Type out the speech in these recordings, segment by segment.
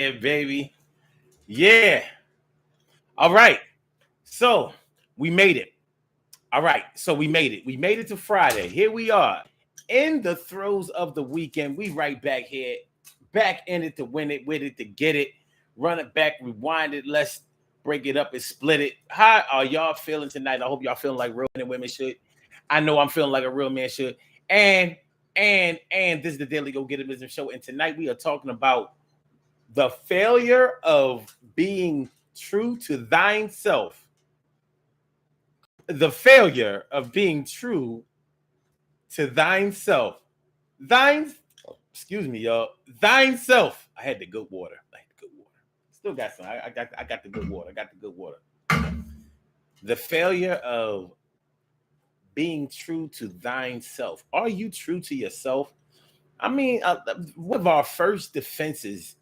Yeah, baby. Yeah. All right. So we made it. All right. So we made it. We made it to Friday. Here we are in the throes of the weekend. We right back here, back in it to win it, with it to get it, run it back, rewind it. Let's break it up and split it. How are y'all feeling tonight? I hope y'all feeling like real men and women should. I know I'm feeling like a real man should. And and this is the Daily Go Get It Business Show. And tonight we are talking about the failure of being true to thine self. The failure of being true to thine self. Thine, excuse me, y'all. Thine self. I had the good water. I had the good water. Still got some. I got the good water. I got the good water. The failure of being true to thine self. Are you true to yourself? I mean, one of our first defenses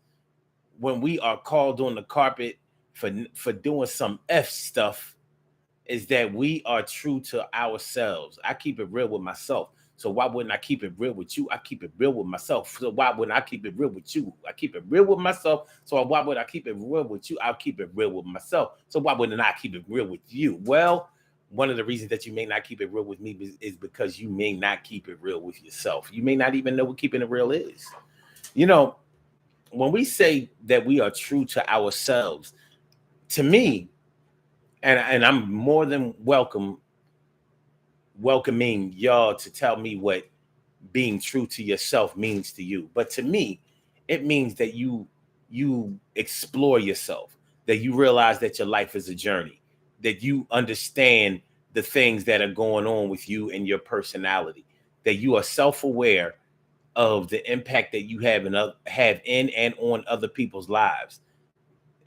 when we are called on the carpet for doing some F stuff is that we are true to ourselves. I keep it real with myself. So why wouldn't I keep it real with you? I keep it real with myself. So why wouldn't I keep it real with you? I keep it real with myself. So why would I keep it real with you? I'll keep it real with myself. So why wouldn't I keep it real with you? Well, one of the reasons that you may not keep it real with me is because you may not keep it real with yourself. You may not even know what keeping it real is. You know, when we say that we are true to ourselves, to me, and I'm more than welcoming y'all to tell me what being true to yourself means to you. But to me, it means that you explore yourself, that you realize that your life is a journey, that you understand the things that are going on with you and your personality, that you are self-aware of the impact that you have in and on other people's lives.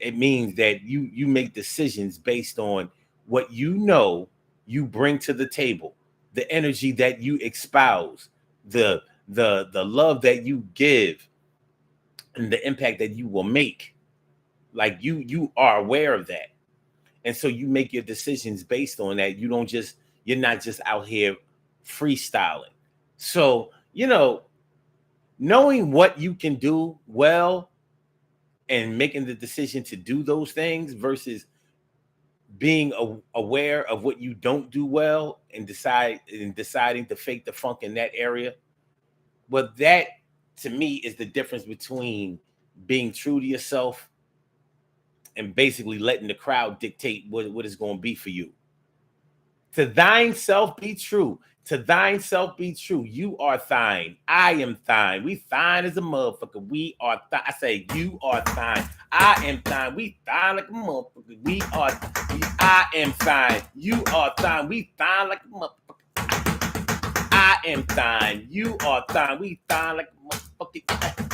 It means that you make decisions based on what you know you bring to the table, the energy that you espouse, the love that you give, and the impact that you will make. Like you are aware of that, and so you make your decisions based on that. You're not just out here freestyling. So knowing what you can do well and making the decision to do those things versus being aware of what you don't do well and deciding to fake the funk in that area. But that to me is the difference between being true to yourself and basically letting the crowd dictate what is going to be for you. To thine self be true. To thine self be true. You are thine. I am thine. We thine as a motherfucker. We are thine. I say you are thine. I am thine. We thine like a motherfucker. I am thine. You are thine. We thine like a motherfucker. I am thine. You are thine. We thine like a motherfucker.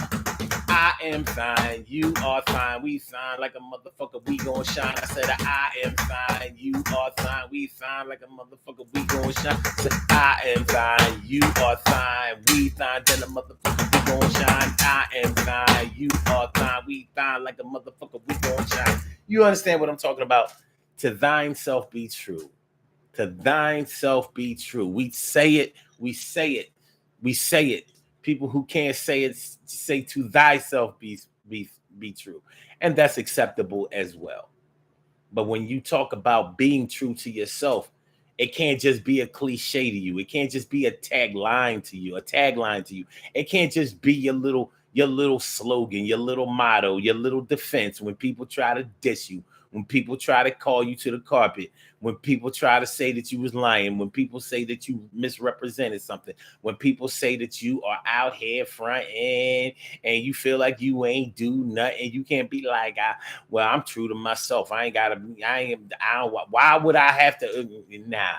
I am fine, you are fine, we fine like a motherfucker, we gon' shine. I said I am fine, you are fine, we fine like a motherfucker, we gon' shine. I said I am fine, you are fine, we fine, then a motherfucker, we gon' shine. I am fine, you are fine, we fine like a motherfucker, we gon' shine. You understand what I'm talking about? To thine self be true. To thine self be true. We say it, we say it, we say it. People who can't say it say to thyself be true, and that's acceptable as well. But when you talk about being true to yourself, it can't just be a cliche to you. It can't just be a tagline to you. It can't just be your little slogan, your little motto, your little defense when people try to diss you, when people try to call you to the carpet, when people try to say that you was lying, when people say that you misrepresented something, when people say that you are out here fronting and you feel like you ain't do nothing, you can't be like, well, I'm true to myself. I don't, why would I have to? Nah.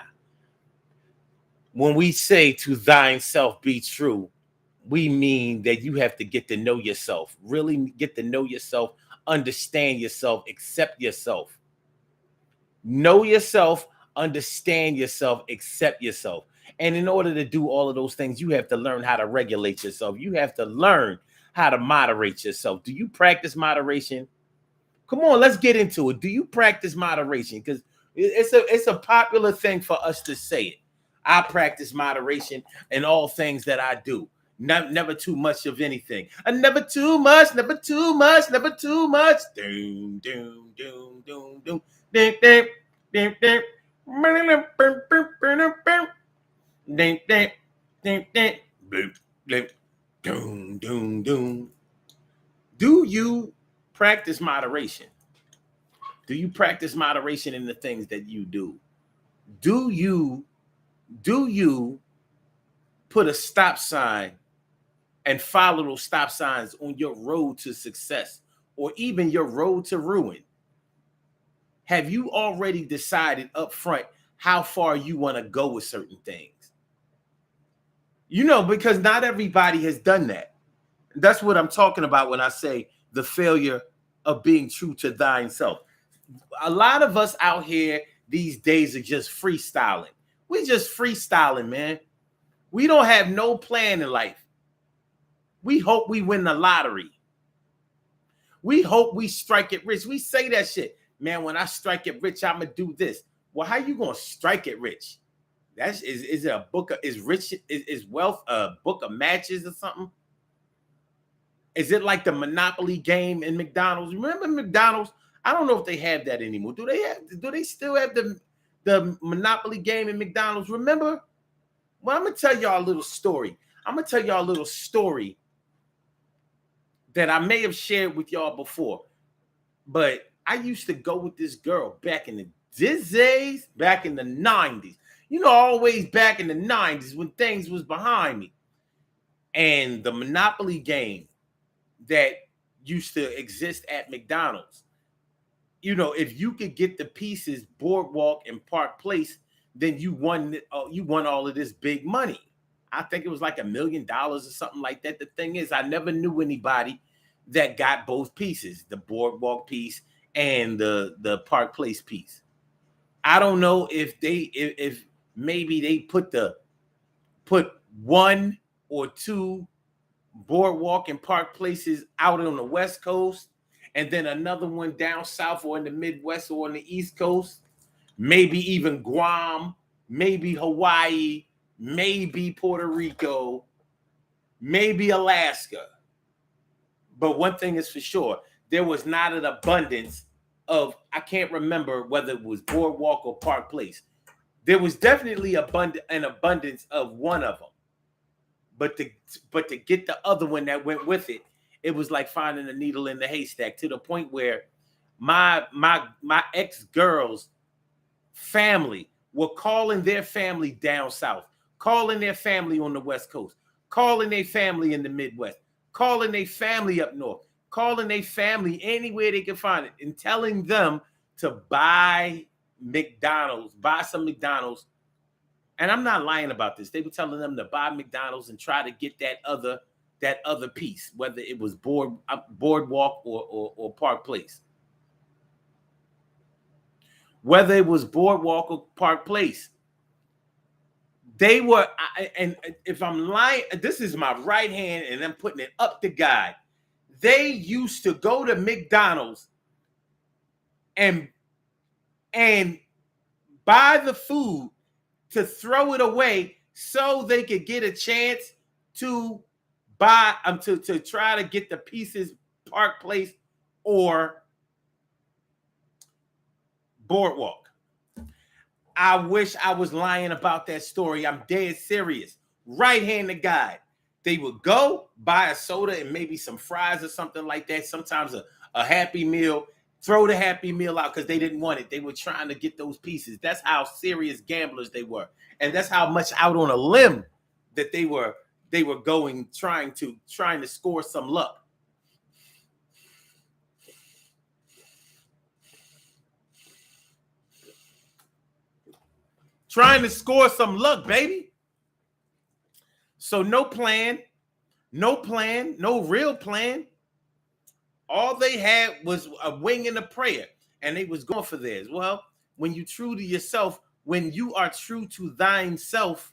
When we say to thine self be true, we mean that you have to get to know yourself, really get to know yourself, understand yourself, accept yourself. Know yourself, understand yourself, accept yourself. And in order to do all of those things, you have to learn how to regulate yourself. You have to learn how to moderate yourself. Do you practice moderation? Come on, let's get into it. Do you practice moderation? Because it's a popular thing for us to say it. I practice moderation in all things that I do. never too much of anything. Never too much, never too much, never too much. Doom, doom, doom, doom, doom, doom, doom, doom, doom. Doom, doom, doom. Do you practice moderation? Do you practice moderation in the things that you do? Do you put a stop sign and follow those stop signs on your road to success or even your road to ruin? Have you already decided up front how far you want to go with certain things? Because not everybody has done that. That's what I'm talking about when I say the failure of being true to thine self. A lot of us out here these days are just freestyling. We just freestyling, man. We don't have no plan in life. We hope we win the lottery. We hope we strike it rich. We say that shit. Man, when I strike it rich, I'm going to do this. Well, how you going to strike it rich? Is it a book of, is wealth a book of matches or something? Is it like the Monopoly game in McDonald's? Remember McDonald's? I don't know if they have that anymore. Do they still have the Monopoly game in McDonald's? Remember? Well, I'm gonna tell y'all a little story. That I may have shared with y'all before. But I used to go with this girl back in the days, back in the 90s. Always back in the 90s when things was behind me. And the Monopoly game that used to exist at McDonald's. If you could get the pieces Boardwalk and Park Place, then you won all of this big money. I think it was like $1 million or something like that. The thing is, I never knew anybody that got both pieces, the Boardwalk piece and the Park Place piece. I don't know if maybe they put one or two Boardwalk and Park Places out on the West Coast, and then another one down south or in the Midwest or on the East Coast, maybe even Guam, maybe Hawaii, maybe Puerto Rico, maybe Alaska. But one thing is for sure, there was not an abundance of, I can't remember whether it was Boardwalk or Park Place. There was definitely an abundance of one of them. But to get the other one that went with it, it was like finding a needle in the haystack, to the point where my ex-girl's family were calling their family down south, calling their family on the West Coast, calling their family in the Midwest, calling their family up north, calling their family anywhere they could find it, and telling them to buy some McDonald's. And I'm not lying about this. They were telling them to buy McDonald's and try to get that other piece, whether it was Boardwalk or Park Place. Whether it was Boardwalk or Park Place, they were, and if I'm lying, this is my right hand and I'm putting it up to God. They used to go to McDonald's and buy the food to throw it away so they could get a chance to buy to try to get the pieces Park Place or Boardwalk. I wish I was lying about that story. I'm dead serious. Right hand to God. They would go buy a soda and maybe some fries or something like that. Sometimes a Happy Meal. Throw the Happy Meal out because they didn't want it. They were trying to get those pieces. That's how serious gamblers they were. And that's how much out on a limb that they were going, trying to score some luck. Trying to score some luck, baby. So no plan, no real plan. All they had was a wing and a prayer, and they was going for theirs. Well, when you true to yourself, when you are true to thine self,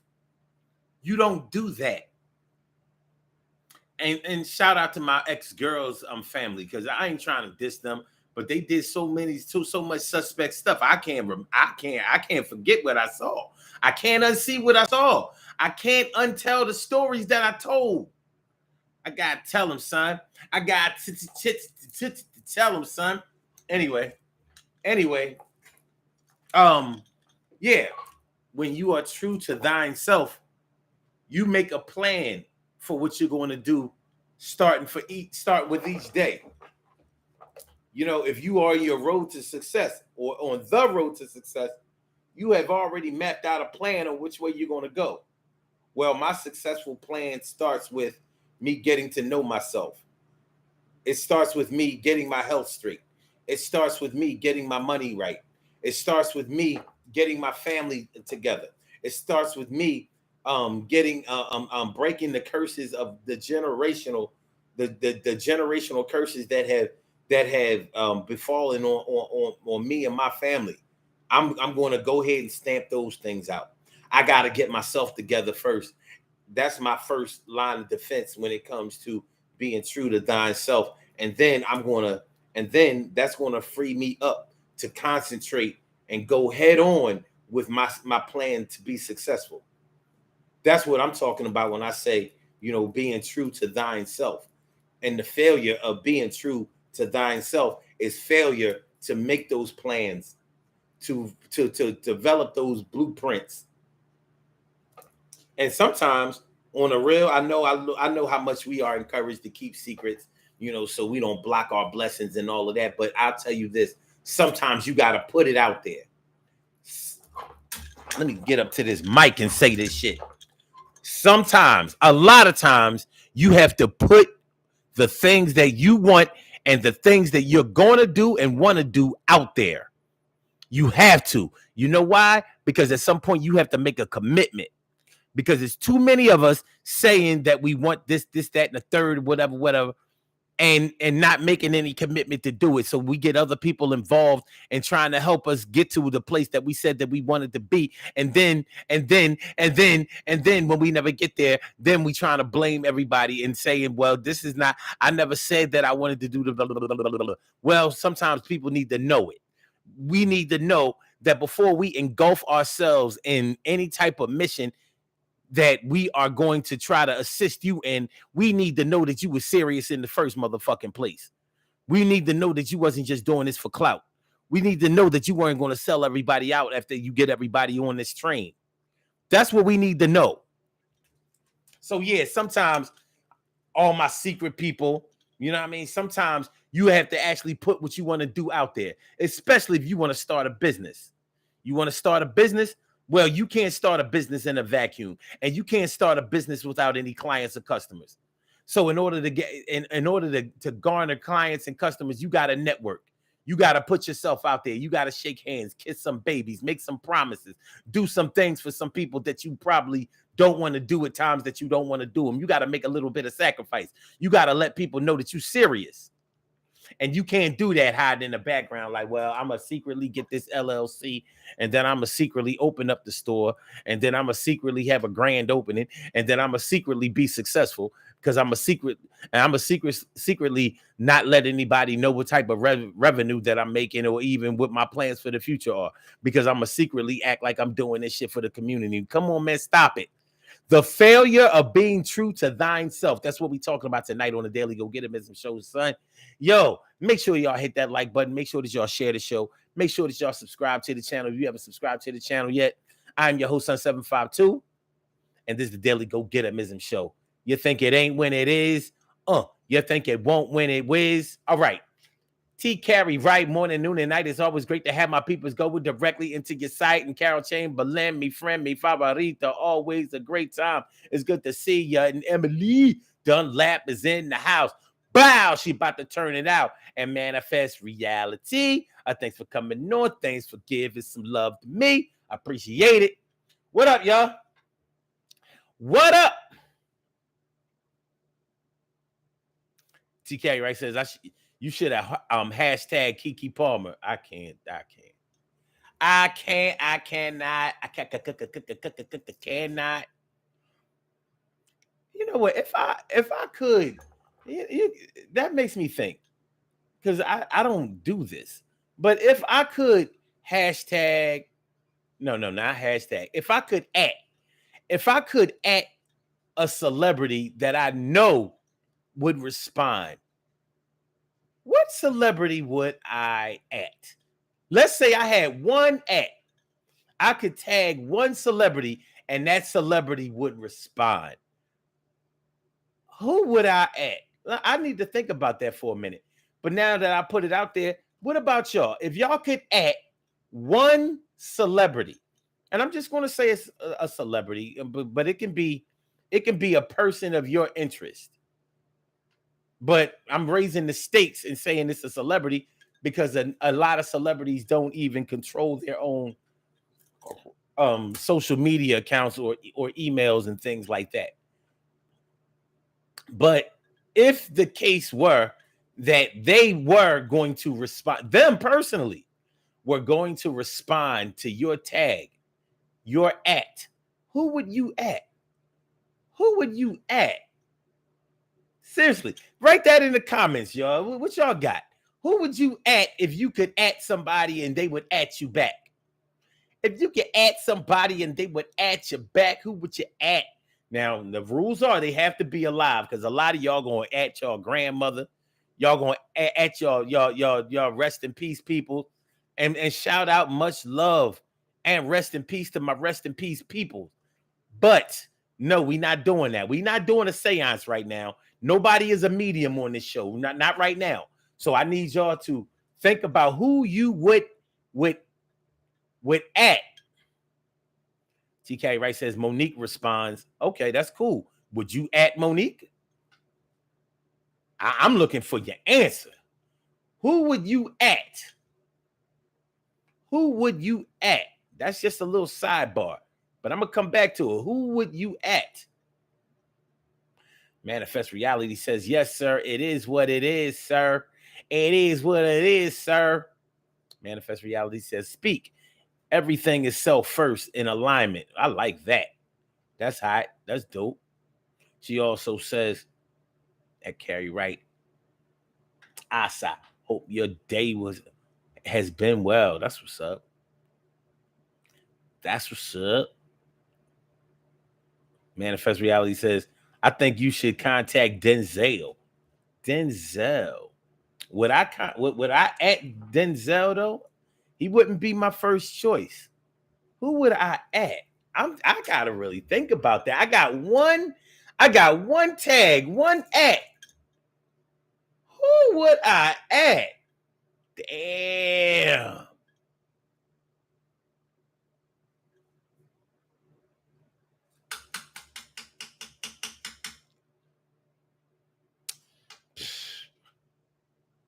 you don't do that. And shout out to my ex-girls family, because I ain't trying to diss them, but they did so much suspect stuff. I can't forget what I saw. I can't unsee what I saw. I can't untell the stories that I told. I gotta tell him, son. I got to tell him, son. Anyway, yeah. When you are true to thine self, you make a plan for what you're going to do, start with each day. You know, if you are your road to success or on the road to success, you have already mapped out a plan on which way you're going to go. Well, my successful plan starts with me getting to know myself. It starts with me getting my health straight. It starts with me getting my money right. It starts with me getting my family together. It starts with me getting breaking the curses of the generational curses that have befallen on me and my family. I'm going to go ahead and stamp those things out. I got to get myself together first. That's my first line of defense when it comes to being true to thine self. And then that's gonna free me up to concentrate and go head on with my plan to be successful. That's what I'm talking about when I say, being true to thine self. And the failure of being true to thine self is failure to make those plans, to develop those blueprints. And sometimes on a real, I know how much we are encouraged to keep secrets, so we don't block our blessings and all of that. But I'll tell you this, sometimes you got to put it out there. Let me get up to this mic and say this shit. Sometimes, a lot of times, you have to put the things that you want and the things that you're going to do and want to do out there. You have to. You know why? Because at some point you have to make a commitment. Because it's too many of us saying that we want this, that, and the third, whatever, and not making any commitment to do it. So we get other people involved and trying to help us get to the place that we said that we wanted to be. And then when we never get there, then we trying to blame everybody and saying, well, this is not, I never said that I wanted to do the blah, blah, blah, blah, blah. Well, sometimes people need to know it. We need to know that before we engulf ourselves in any type of mission that we are going to try to assist you in, we need to know that you were serious in the first motherfucking place. We need to know that you wasn't just doing this for clout. We need to know that you weren't going to sell everybody out after you get everybody on this train. That's what we need to know. So yeah, sometimes all my secret people, you know what I mean? Sometimes you have to actually put what you want to do out there, especially if you want to start a business. You want to start a business? Well, you can't start a business in a vacuum, and you can't start a business without any clients or customers. So in order to get in order to garner clients and customers, you got to network. You got to put yourself out there. You got to shake hands, kiss some babies, make some promises, do some things for some people that you probably don't want to do at times that you don't want to do them. You got to make a little bit of sacrifice. You got to let people know that you're serious. And you can't do that hiding in the background like, well, I'm going to secretly get this LLC, and then I'm going to secretly open up the store, and then I'm going to secretly have a grand opening, and then I'm going to secretly be successful because I'm secretly not let anybody know what type of revenue that I'm making or even what my plans for the future are, because I'm going to secretly act like I'm doing this shit for the community. Come on, man, stop it. The failure of being true to thine self. That's what we're talking about tonight on the Daily Go Get It Show, son. Yo, make sure y'all hit that like button. Make sure that y'all share the show. Make sure that y'all subscribe to the channel. If you haven't subscribed to the channel yet, I'm your host, Son752, and this is the Daily Go Get It Show. You think it ain't when it is? You think it won't when it whiz? All right. T. Carey, right, morning, noon, and night. It's always great to have my peoples go directly into your site. And Carol Chamberlain, me friend, me favorita, always a great time. It's good to see you. And Emily Dunlap is in the house. Bow, she about to turn it out and manifest reality. Thanks for coming on. Thanks for giving some love to me. I appreciate it. What up, y'all? What up? T. Carey, right, says, you should have hashtag Kiki Palmer. I cannot. You know what? If I could, that makes me think, because I don't do this. But if I could hashtag, no, not hashtag. If I could at a celebrity that I know would respond, what celebrity would I at? Let's say I had one at. I could tag one celebrity and that celebrity would respond. Who would I at? I need to think about that for a minute. But now that I put it out there, what about y'all? If y'all could at one celebrity, and I'm just going to say it's a celebrity, but it can be a person of your interest. But I'm raising the stakes and saying it's a celebrity because a lot of celebrities don't even control their own social media accounts or emails and things like that. But if the case were that they were going to respond, them personally were going to respond to your tag, your at, who would you at? Who would you at? Seriously, write that in the comments, y'all. What y'all got? Who would you at if you could at somebody and they would at you back? If you could at somebody and they would at you back, who would you at? Now, the rules are they have to be alive because a lot of y'all going at your grandmother. Y'all going at y'all rest in peace people. And shout out much love and rest in peace to my rest in peace people. But no, we're not doing that. We're not doing a seance right now. Nobody is a medium on this show. Not right now. So I need y'all to think about who you would at. TK Wright says Monique responds, okay, that's cool. Would you at Monique? I'm looking for your answer. Who would you at? Who would you at? That's just a little sidebar, but I'm going to come back to it. Who would you at? Manifest Reality says, yes, sir. It is what it is, sir. It is what it is, sir. Manifest Reality says, speak. Everything is self first in alignment. I like that. That's hot. That's dope. She also says, at Carrie Wright, Asa, hope your day has been well. That's what's up. That's what's up. Manifest Reality says, I think you should contact Denzel. Denzel. Would I at Denzel though? He wouldn't be my first choice. Who would I at? I gotta really think about that. I got one tag, one at. Who would I at? Damn.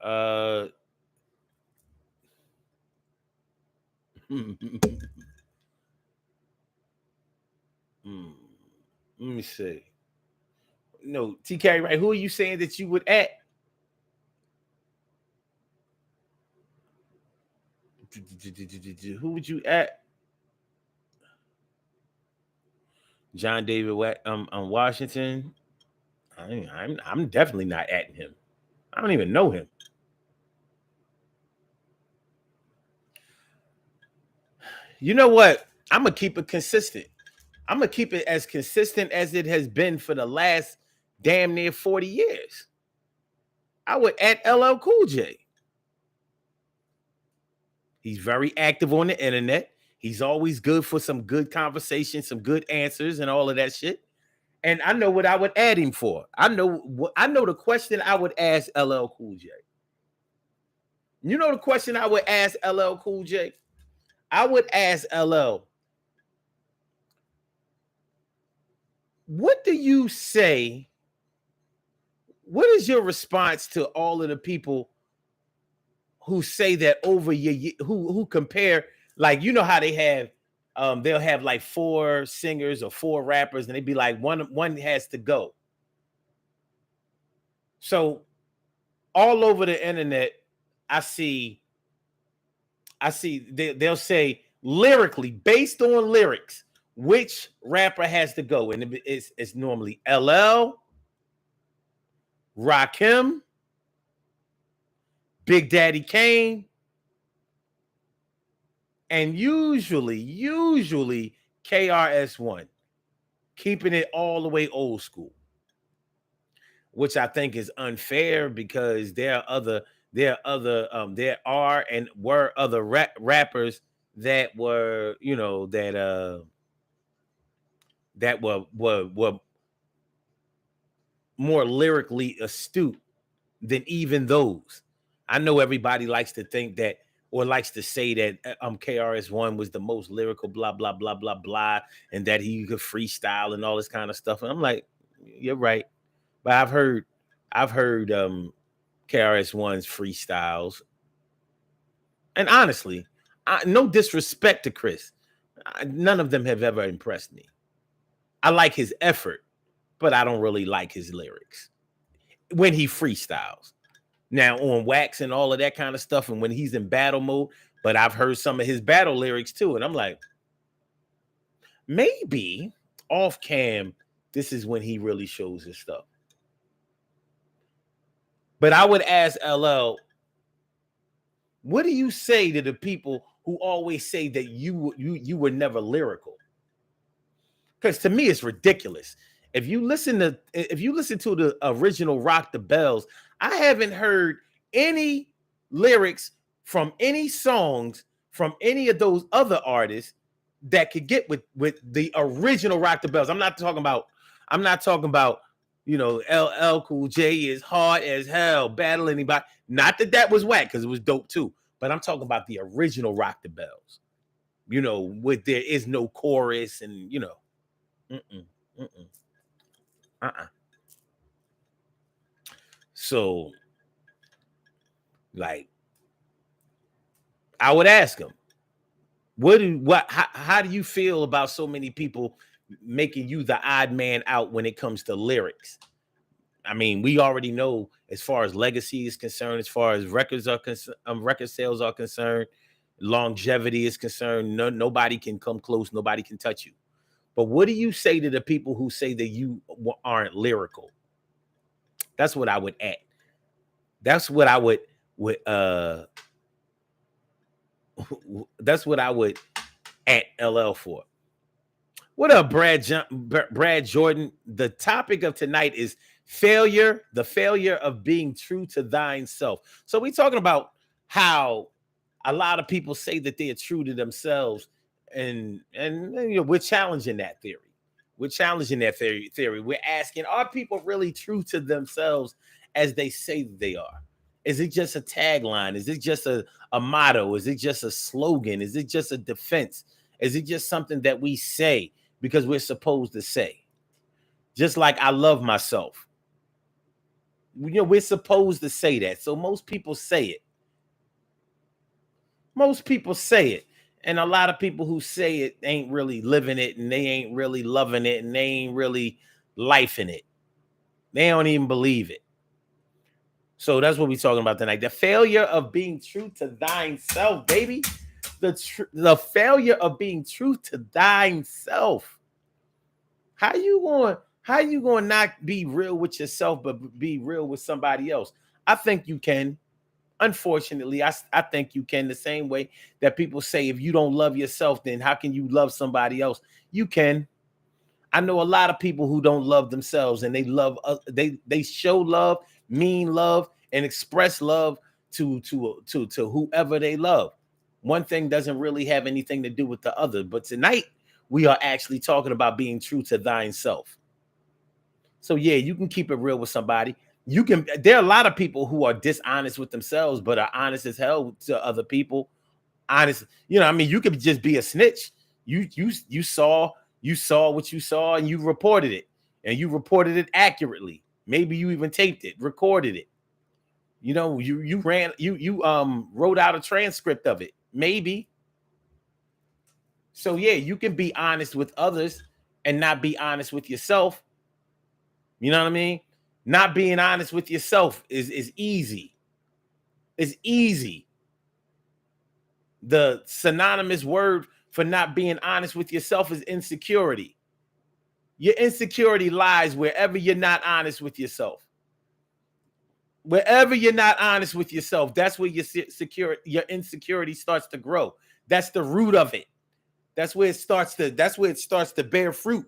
Uh Let me see. No, TK, right? Who are you saying that you would at? Who would you at? John David Washington. I'm definitely not atting him. I don't even know him. You know what? I'm gonna keep it consistent. I'm gonna keep it as consistent as it has been for the last damn near 40 years. I would at LL Cool J. He's very active on the internet. He's always good for some good conversation, some good answers, and all of that shit. And I know what I would add him for. I know the question I would ask LL Cool J. You know the question I would ask LL Cool J? I would ask LL, what do you say? What is your response to all of the people who say that over your who compare, like, you know how they have they'll have like 4 singers or 4 rappers and they'd be like one has to go. So all over the internet I see they'll say lyrically, based on lyrics, which rapper has to go, and it's normally LL, Rakim, Big Daddy Kane, and usually KRS-One, keeping it all the way old school. which I think is unfair because there are and were other rappers that were, that were more lyrically astute than even those. I know everybody likes to think that or likes to say that KRS-One was the most lyrical, blah blah blah blah blah, and that he could freestyle and all this kind of stuff. And I'm like, you're right, but I've heard KRS-One's freestyles, and honestly, no disrespect to Chris, none of them have ever impressed me. I like his effort, but I don't really like his lyrics when he freestyles. Now on wax and all of that kind of stuff, and when he's in battle mode, but I've heard some of his battle lyrics too, and I'm like, maybe off cam, this is when he really shows his stuff. But I would ask LL, what do you say to the people who always say that you were never lyrical? Because to me, it's ridiculous. If you listen to the original Rock the Bells, I haven't heard any lyrics from any songs from any of those other artists that could get with the original Rock the Bells. I'm not talking about LL Cool J is hard as hell, battle anybody. Not that was whack, because it was dope too. But I'm talking about the original Rock the Bells. With there is no chorus and mm-mm, mm-mm. So, like, I would ask him, how do you feel about so many people making you the odd man out when it comes to lyrics? I mean, we already know as far as legacy is concerned, as far as record sales are concerned, longevity is concerned. Nobody can come close. Nobody can touch you. But what do you say to the people who say that you aren't lyrical? That's what I would add. That's what I would that's what I would at LL for. What up, Brad Jordan? The topic of tonight is failure, the failure of being true to thine self. So we're talking about how a lot of people say that they are true to themselves, and we're challenging that theory. We're challenging that theory. We're asking, are people really true to themselves as they say that they are? Is it just a tagline? Is it just a motto? Is it just a slogan? Is it just a defense? Is it just something that we say because we're supposed to say? Just like I love myself. We're supposed to say that. So most people say it. Most people say it. And a lot of people who say it ain't really living it, and they ain't really loving it, and they ain't really lifing it. They don't even believe it. So that's what we're talking about tonight. The failure of being true to thine self, baby. The failure of being true to thine self. How you going to not be real with yourself, but be real with somebody else? I think you can. Unfortunately, I think you can, the same way that people say if you don't love yourself, then how can you love somebody else? You can. I know a lot of people who don't love themselves, and they show love, mean love, and express love to whoever they love. One thing doesn't really have anything to do with the other. But tonight we are actually talking about being true to thine self. So yeah, you can keep it real with somebody. There are a lot of people who are dishonest with themselves, but are honest as hell to other people. Honest, you could just be a snitch. You saw what you saw, and you reported it, and you reported it accurately. Maybe you even taped it, recorded it. You wrote out a transcript of it. Maybe. So yeah, you can be honest with others and not be honest with yourself. You know what I mean? Not being honest with yourself is easy. It's easy. The synonymous word for not being honest with yourself is insecurity. Your insecurity lies wherever you're not honest with yourself. Wherever you're not honest with yourself, that's where your insecurity starts to grow. That's the root of it. That's where it starts to bear fruit.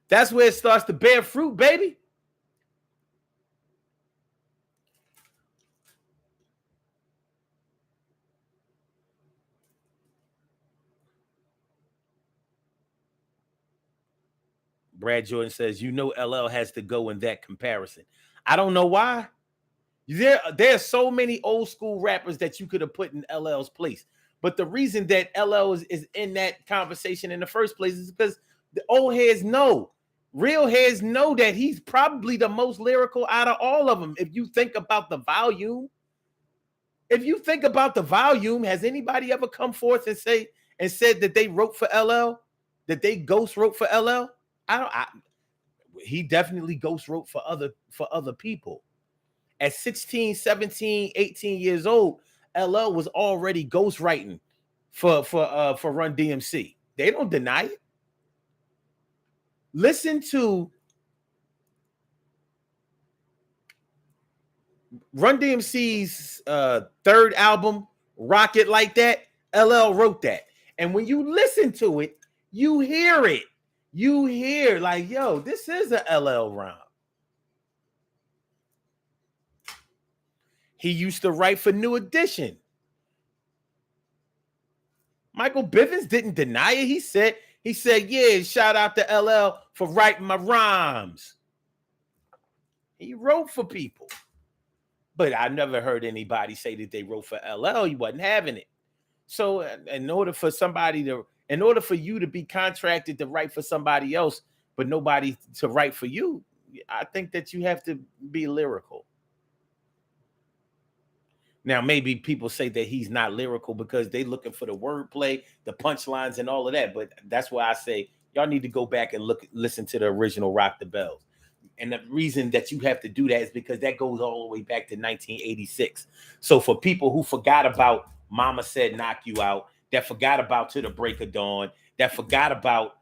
That's where it starts to bear fruit, baby. Brad Jordan says, LL has to go in that comparison. I don't know why. There are so many old school rappers that you could have put in LL's place. But the reason that LL is in that conversation in the first place is because the old heads know, real heads know that he's probably the most lyrical out of all of them. If you think about the volume, has anybody ever come forth and said that they wrote for LL, that they ghost wrote for LL? He definitely ghost wrote for other people. At 16, 17, 18 years old, LL was already ghostwriting for Run DMC. They don't deny it. Listen to Run DMC's third album, Rock It Like That. LL wrote that. And when you listen to it, you hear it. You hear like, yo, this is a LL rhyme. He used to write for New Edition. Michael Bivins didn't deny it. He said, yeah, shout out to LL for writing my rhymes. He wrote for people. But I never heard anybody say that they wrote for LL. He wasn't having it. So in order for you to be contracted to write for somebody else, but nobody to write for you, I think that you have to be lyrical. Now, maybe people say that he's not lyrical because they're looking for the wordplay, the punchlines, and all of that. But that's why I say y'all need to go back and listen to the original Rock the Bells. And the reason that you have to do that is because that goes all the way back to 1986. So for people who forgot about Mama Said Knock You Out, that forgot about To the Break of Dawn, that forgot about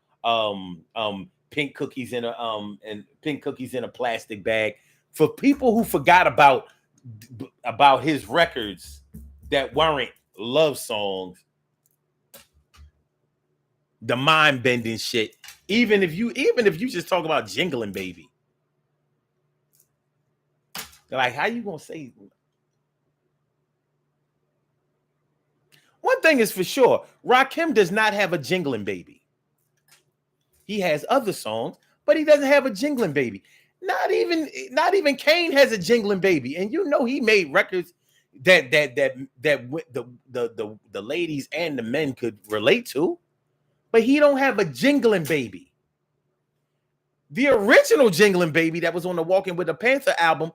pink cookies in a plastic bag, for people who forgot about his records that weren't love songs, the mind bending shit, even if you just talk about Jingling Baby, like, how you gonna say? One thing is for sure, Rakim does not have a Jingling Baby. He has other songs, but he doesn't have a Jingling Baby. Not even Kane has a Jingling Baby, and he made records that the ladies and the men could relate to, but he don't have a Jingling Baby. The original Jingling Baby that was on the Walking with the Panther album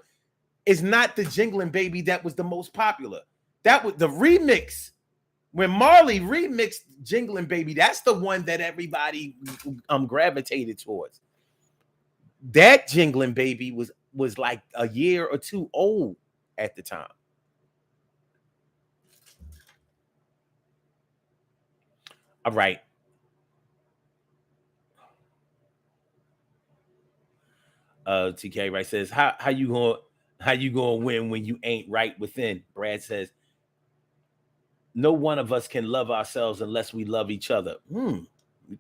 is not the Jingling Baby that was the most popular. That was the remix. When Marley remixed Jingling Baby, that's the one that everybody gravitated towards. That Jingling Baby was like a year or two old at the time. All right. TK right says, how you gonna win when you ain't right within? Brad says, no one of us can love ourselves unless we love each other. You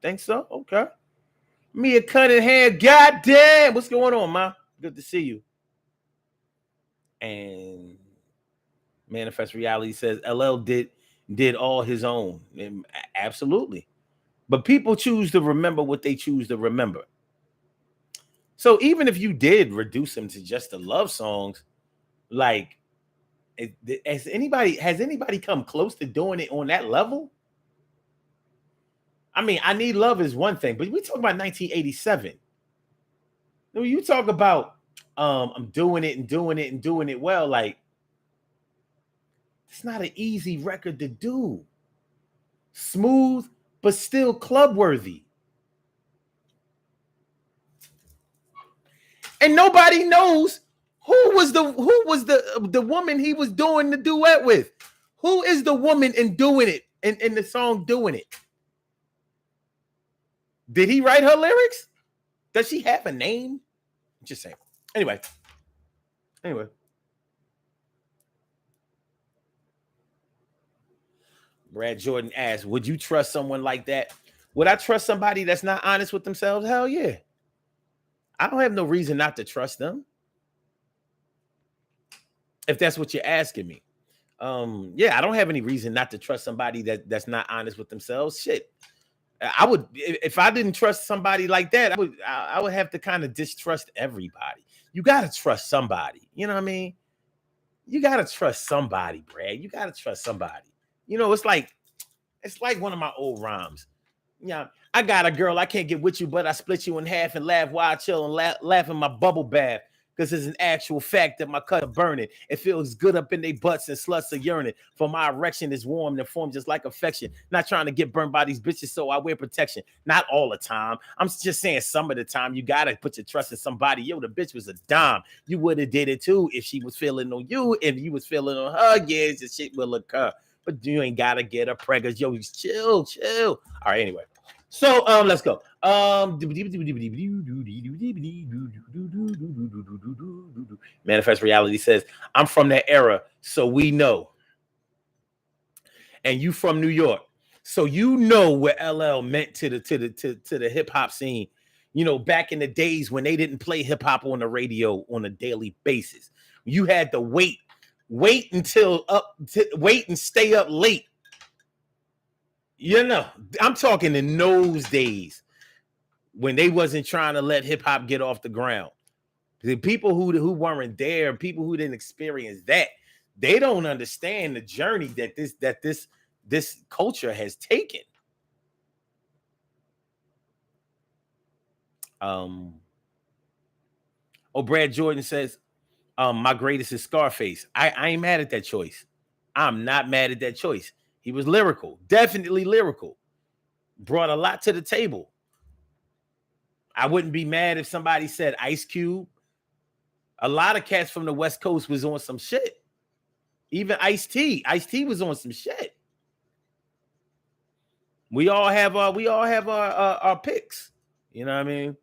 think so? Okay. Mia Cunningham, goddamn, what's going on, ma? Good to see you. And Manifest Reality says LL did all his own. And absolutely. But people choose to remember what they choose to remember. So even if you did reduce them to just the love songs, like, has anybody come close to doing it on that level? I mean, I Need Love is one thing, but we talk about 1987. When you talk about I'm doing it and doing it and doing it well, like, it's not an easy record to do. Smooth, but still club worthy. And nobody knows who was the woman he was doing the duet with. Who is the woman in doing it, in the song Doing It? Did he write her lyrics? Does she have a name? Just saying. Anyway. Brad Jordan asked, would you trust someone like that? Would I trust somebody that's not honest with themselves? Hell yeah. I don't have no reason not to trust them. If that's what you're asking me. Yeah, I don't have any reason not to trust somebody that's not honest with themselves. Shit. I would, if I didn't trust somebody like that, I would have to kind of distrust everybody. You gotta trust somebody. You know what I mean? You gotta trust somebody, Brad. You gotta trust somebody. You know, it's like one of my old rhymes. Yeah, I got a girl. I can't get with you, but I split you in half and laugh while I chill and laugh in my bubble bath. Because it's an actual fact that my cuts are burning. It feels good up in their butts and sluts are yearning. For my erection is warm and formed just like affection. Not trying to get burned by these bitches, so I wear protection. Not all the time. I'm just saying some of the time. You gotta put your trust in somebody. Yo, the bitch was a dime. You would have did it too if she was feeling on you. If you was feeling on her, yeah, the shit will occur. But you ain't gotta get a preggers. Yo, chill. All right, anyway. So let's go. Manifest Reality says, I'm from that era, so we know. And you from New York. So you know what LL meant to the hip hop scene. You know, back in the days when they didn't play hip hop on the radio on a daily basis. You had to wait wait and stay up late. You know, I'm talking in those days when they wasn't trying to let hip hop get off the ground. The people who weren't there, people who didn't experience that, they don't understand the journey that this culture has taken. Brad Jordan says, my greatest is Scarface. I ain't mad at that choice. I'm not mad at that choice. He was lyrical, definitely lyrical. Brought a lot to the table. I wouldn't be mad if somebody said Ice Cube. A lot of cats from the West Coast was on some shit. Even Ice-T was on some shit. We all have our picks. You know what I mean?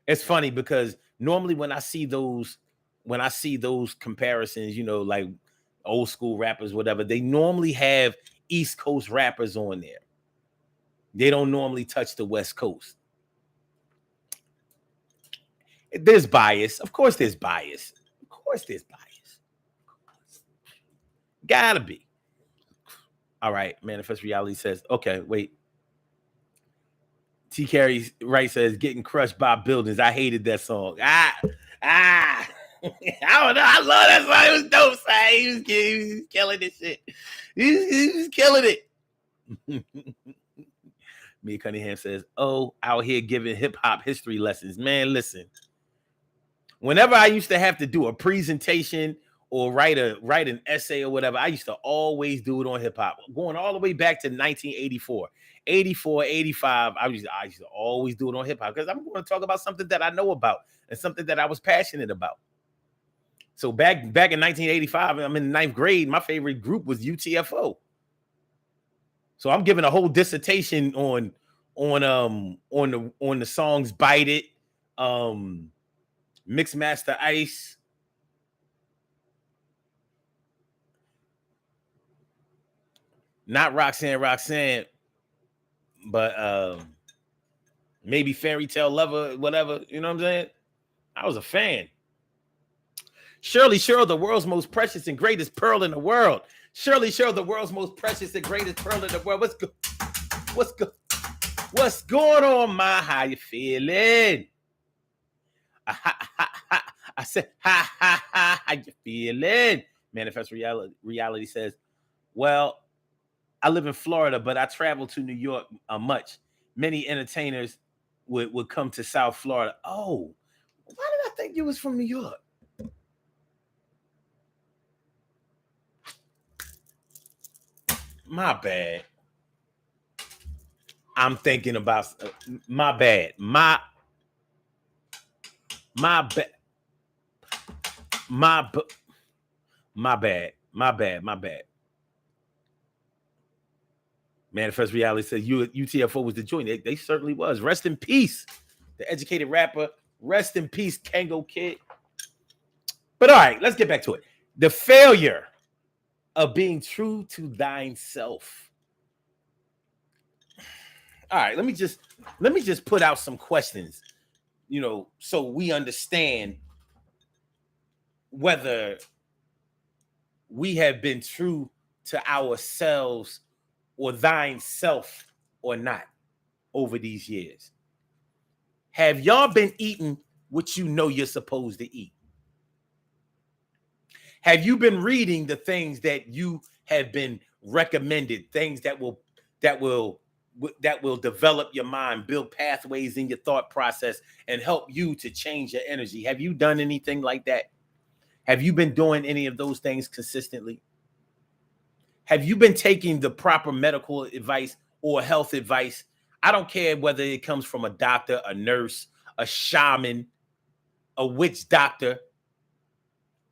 It's funny because normally when I see those comparisons, you know, like old school rappers, whatever, they normally have East Coast rappers on there. They don't normally touch the West Coast. There's bias. Of course there's bias. Of course there's bias. Gotta be. All right. Manifest Reality says, okay, wait. T. Carey Wright says, getting crushed by buildings. I hated that song. I don't know. I love that song. It was dope. He was killing this shit. He was killing it. Mia Cunningham says, oh, out here giving hip hop history lessons. Man, listen. Whenever I used to have to do a presentation or write an essay or whatever, I used to always do it on hip hop. Going all the way back to 1984. 84, 85, I used to always do it on hip hop because I'm going to talk about something that I know about and something that I was passionate about. So back in 1985, I'm in the 9th grade. My favorite group was UTFO. So I'm giving a whole dissertation on the songs "Bite It," Mixed Master Ice, not Roxanne, but maybe Fairy Tale Lover, whatever. You know what I'm saying? I was a fan. Shirley Sherrill, the world's most precious and greatest pearl in the world. Shirley Sherrill, the world's most precious and greatest pearl in the world. What's going on, ma? How you feeling? I said, how you feeling? Manifest Reality says, well, I live in Florida, but I travel to New York much. Many entertainers would come to South Florida. Oh, why did I think you was from New York? My bad. I'm thinking about my bad. My bad. My bad. My bad. Manifest Reality says UTFO was the joint. They certainly was. Rest in peace, the educated rapper. Rest in peace, Kango Kid. But all right, let's get back to it. The failure of being true to thine self. All right, let me just put out some questions, you know, so we understand whether we have been true to ourselves or thine self or not over these years? Have y'all been eating what you know you're supposed to eat? Have you been reading the things that you have been recommended, things that will that will develop your mind, build pathways in your thought process, and help you to change your energy? Have you done anything like that? Have you been doing any of those things consistently? Have you been taking the proper medical advice or health advice? I don't care whether it comes from a doctor, a nurse, a shaman, a witch doctor.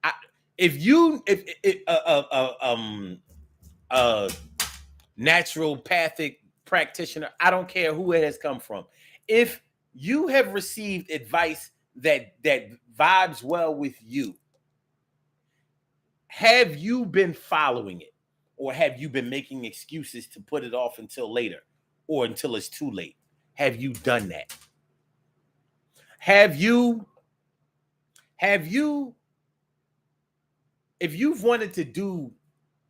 I, if a naturopathic practitioner, I don't care who it has come from. If you have received advice that vibes well with you, have you been following it, or have you been making excuses to put it off until later or until it's too late? Have you done that? Have you if you've wanted to do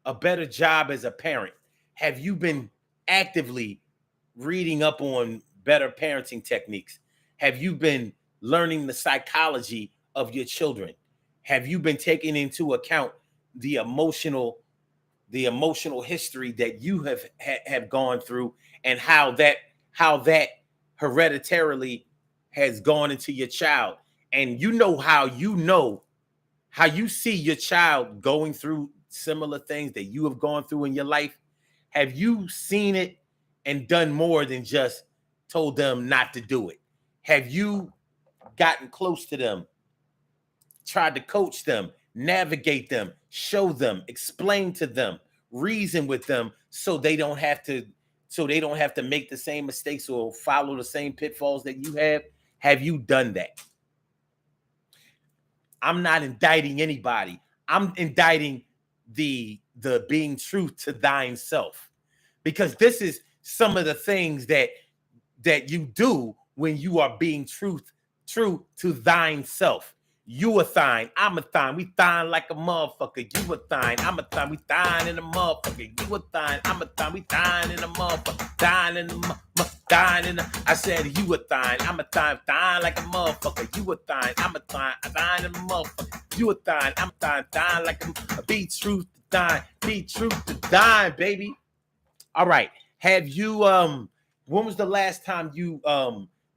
a better job as a parent, have you been actively reading up on better parenting techniques? Have you been learning the psychology of your children? Have you been taking into account the emotional the emotional history that you have gone through, and how that hereditarily has gone into your child? And how you see your child going through similar things that you have gone through in your life. Have you seen it and done more than just told them not to do it? Have you gotten close to them, tried to coach them, navigate them, show them, explain to them, reason with them, so they don't have to make the same mistakes or follow the same pitfalls that you have? Have you done that? I'm not indicting anybody. I'm indicting the being true to thine self, because this is some of the things that you do when you are being true to thine self. You a thine, I'm a thine, we thine like a motherfucker. You a thine, I'm a thine, we thine in a motherfucker. You a thine, I'm a thine, we thine in a motherfucker. Thine in the thine in the, I said you a thine, I'm a thine like a motherfucker. You a thine, I'm a thine in a motherfucker. You a thine, I'm a thine like a be truth to thine, be truth to thine, baby. All right. Have you when was the last time you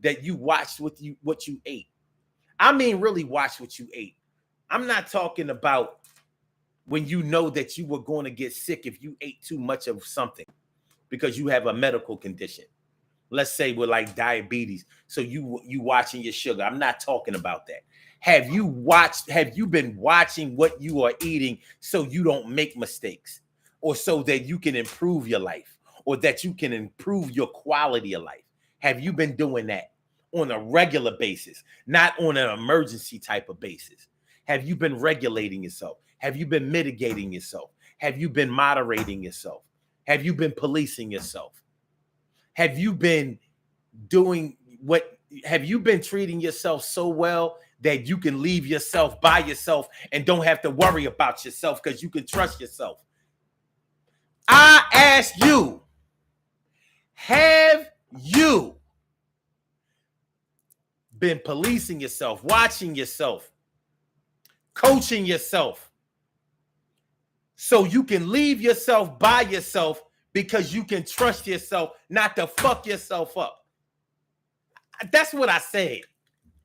that you watched what you ate? I mean really watch what you ate. I'm not talking about when you know that you were going to get sick if you ate too much of something because you have a medical condition. Let's say with like diabetes. So you watching your sugar. I'm not talking about that. Have you been watching what you are eating so you don't make mistakes, or so that you can improve your life, or that you can improve your quality of life? Have you been doing that on a regular basis, not on an emergency type of basis? Have you been regulating yourself? Have you been mitigating yourself? Have you been moderating yourself? Have you been policing yourself? Have you been doing what have you been treating yourself so well that you can leave yourself by yourself and don't have to worry about yourself because you can trust yourself? I ask you, have you been policing yourself, watching yourself, coaching yourself, so you can leave yourself by yourself because you can trust yourself not to fuck yourself up? That's what I said.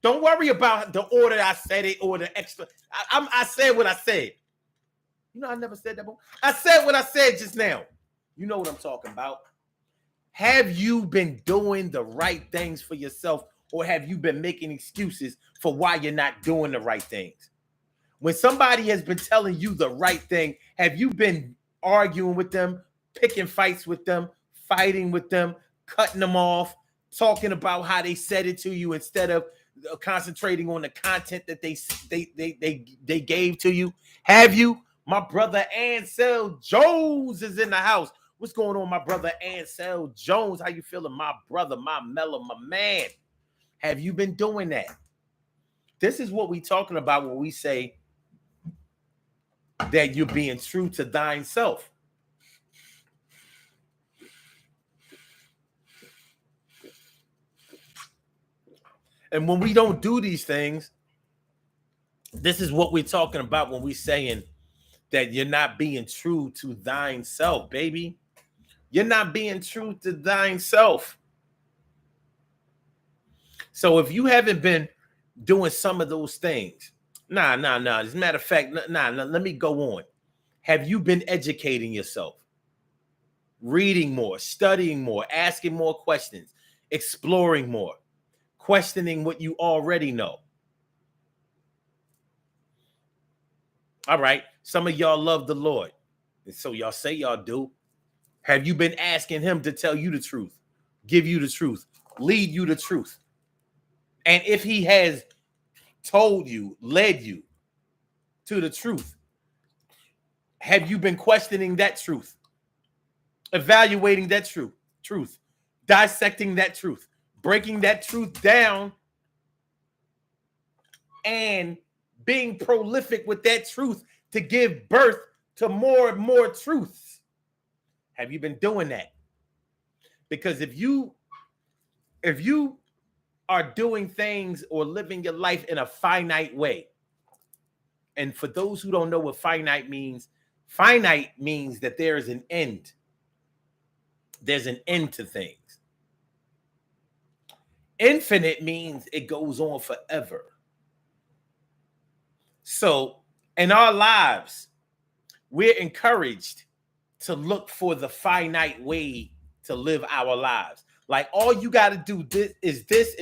Don't worry about the order I said it or the extra. I said what I said. You know, I never said that before. I said what I said just now. You know what I'm talking about. Have you been doing the right things for yourself, or have you been making excuses for why you're not doing the right things? When somebody has been telling you the right thing, have you been arguing with them, picking fights with them, fighting with them, cutting them off, talking about how they said it to you instead of concentrating on the content that they gave to you? Have you? My brother Ansel Jones is in the house. What's going on, my brother Ansel Jones? How you feeling, my brother, my mellow, my man? Have you been doing that? This is what we talking about when we say that you're being true to thine self. And when we don't do these things, this is what we're talking about when we're saying that you're not being true to thine self, baby. You're not being true to thine self. So if you haven't been doing some of those things, nah. As a matter of fact, nah, let me go on. Have you been educating yourself? Reading more, studying more, asking more questions, exploring more, questioning what you already know. All right. Some of y'all love the Lord. And so y'all say y'all do. Have you been asking him to tell you the truth, give you the truth, lead you the truth? And if he has told you, led you to the truth, have you been questioning that truth, evaluating that truth, dissecting that truth, breaking that truth down, and being prolific with that truth to give birth to more and more truths? Have you been doing that? Because if you are doing things or living your life in a finite way, and for those who don't know what finite means that there is an end. There's an end to things. Infinite means it goes on forever. So in our lives, we're encouraged to look for the finite way to live our lives. Like, all you got to do is this,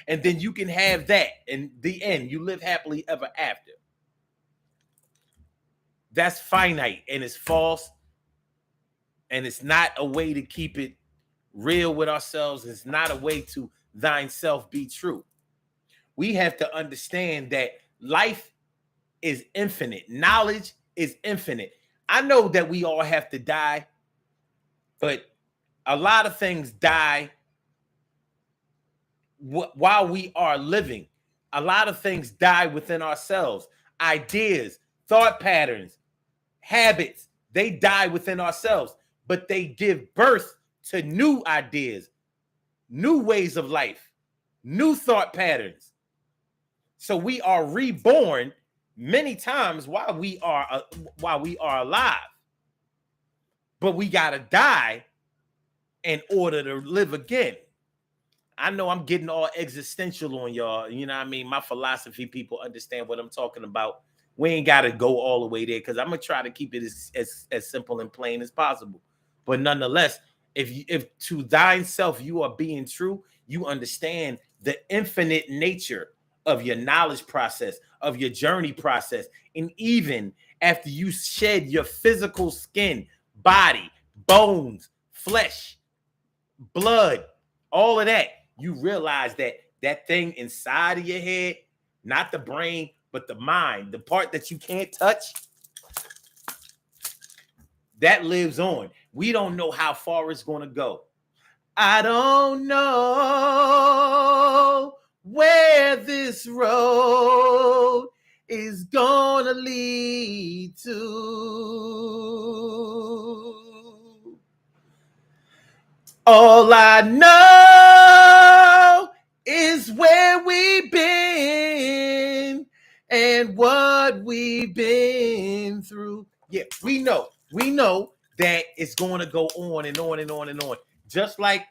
and then you can have that. In the end, you live happily ever after. That's finite, and it's false, and it's not a way to keep it real with ourselves. It's not a way to thine self be true. We have to understand that life is infinite. Knowledge is infinite. I know that we all have to die, but a lot of things die while we are living. A lot of things die within ourselves. Ideas, thought patterns, habits, they die within ourselves, but they give birth to new ideas, new ways of life, new thought patterns. So we are reborn many times while we are alive, but we got to die in order to live again. I know I'm getting all existential on y'all. You know what I mean? My philosophy people understand what I'm talking about. We ain't got to go all the way there, because I'm going to try to keep it as simple and plain as possible. But nonetheless, if to thine self you are being true, you understand the infinite nature of your knowledge process, of your journey process. And even after you shed your physical skin, body, bones, flesh, blood, all of that, you realize that that thing inside of your head, not the brain, but the mind, the part that you can't touch, that lives on. We don't know how far it's going to go. I don't know where this road is going to lead to. All I know is where we've been and what we've been through. Yeah, we know that it's going to go on and on and on and on. Just like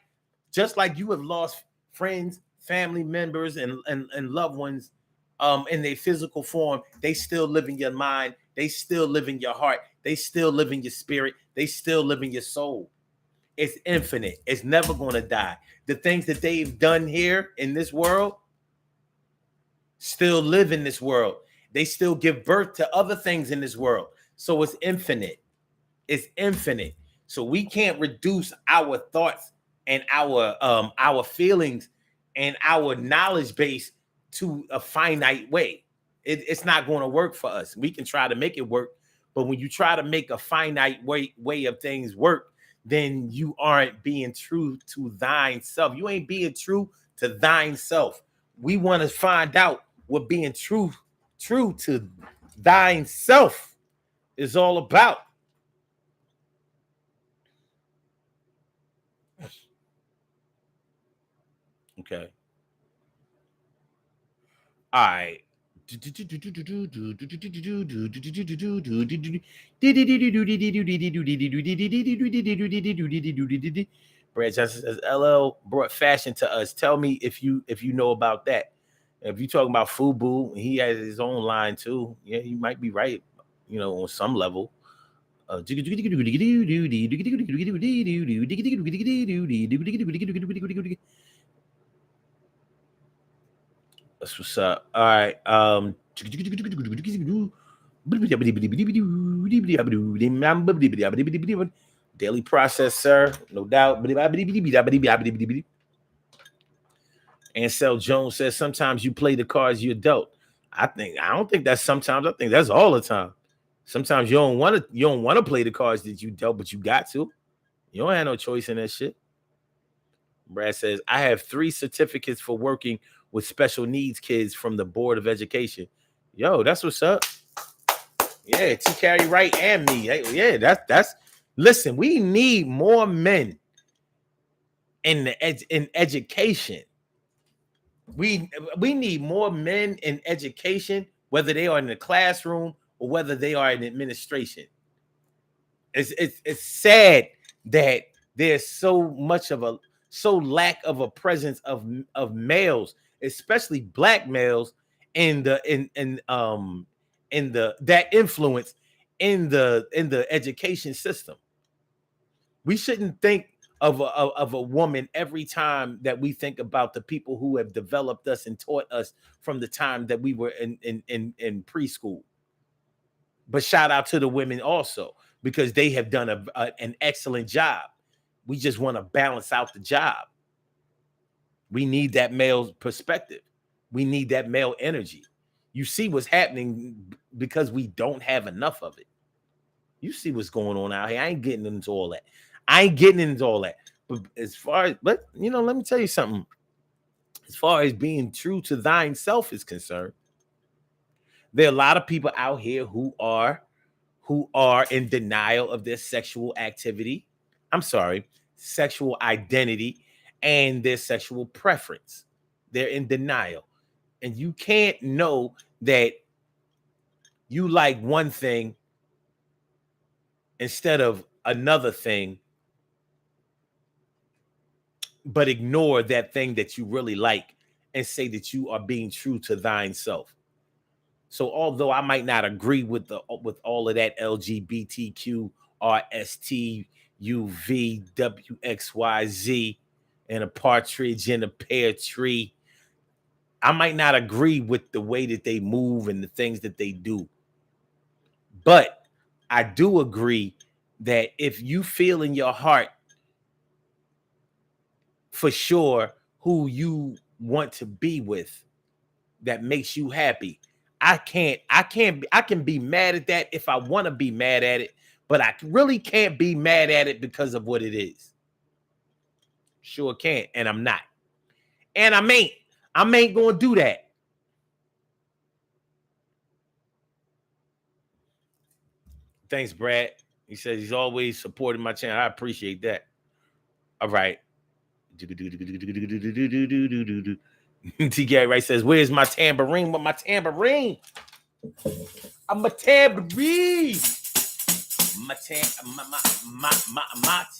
you have lost friends, family members, and loved ones in their physical form, they still live in your mind, they still live in your heart, they still live in your spirit, they still live in your soul. It's infinite. It's never going to die. The things that they've done here in this world still live in this world. They still give birth to other things in this world. So it's infinite. It's infinite. So we can't reduce our thoughts and our feelings and our knowledge base to a finite way. It's not going to work for us. We can try to make it work, but when you try to make a finite way of things work, then you aren't being true to thine self. You ain't being true to thine self. We want to find out what being true to thine self is all about. Okay. All right. Brad Johnson says LL brought fashion to us. Tell me if you know about that. If you're talking about Fubu, he has his own line too. Yeah, you might be right, on some level. That's what's up. All right. Daily process, sir. No doubt. Ansel Jones says sometimes you play the cards you're dealt. I don't think that's sometimes. I think that's all the time. Sometimes you don't want to play the cards that you dealt, but you got to. You don't have no choice in that shit. Brad says, I have 3 certificates for working with special needs kids from the Board of Education. Yo, that's what's up. Yeah, T. Carey Wright and me. Yeah, that's listen, we need more men in education. We need more men in education, whether they are in the classroom or whether they are in administration. It's sad that there's so lack of a presence of males, especially black males, in the that influence in the education system. We shouldn't think of a woman every time that we think about the people who have developed us and taught us from the time that we were in preschool. But shout out to the women also, because they have done an excellent job. We just want to balance out the job. We need that male perspective. We need that male energy. You see what's happening because we don't have enough of it. You see what's going on out here. I ain't getting into all that. But as far as, let me tell you something. As far as being true to thine self is concerned, there are a lot of people out here who are in denial of their sexual activity. I'm sorry, sexual identity and their sexual preference. They're in denial. And you can't know that you like one thing instead of another thing, but ignore that thing that you really like and say that you are being true to thine self. So although I might not agree with all of that LGBTQ, RST, UV, WXYZ, and a partridge in a pear tree, I might not agree with the way that they move and the things that they do. But I do agree that if you feel in your heart for sure who you want to be with, that makes you happy, I can be mad at that if I want to be mad at it, but I really can't be mad at it because of what it is. Sure can't, and I'm not. And I ain't gonna do that. Thanks, Brad. He says he's always supporting my channel. I appreciate that. All right. TK Wright says, where's my tambourine? With my tambourine? I'm a tambourine. My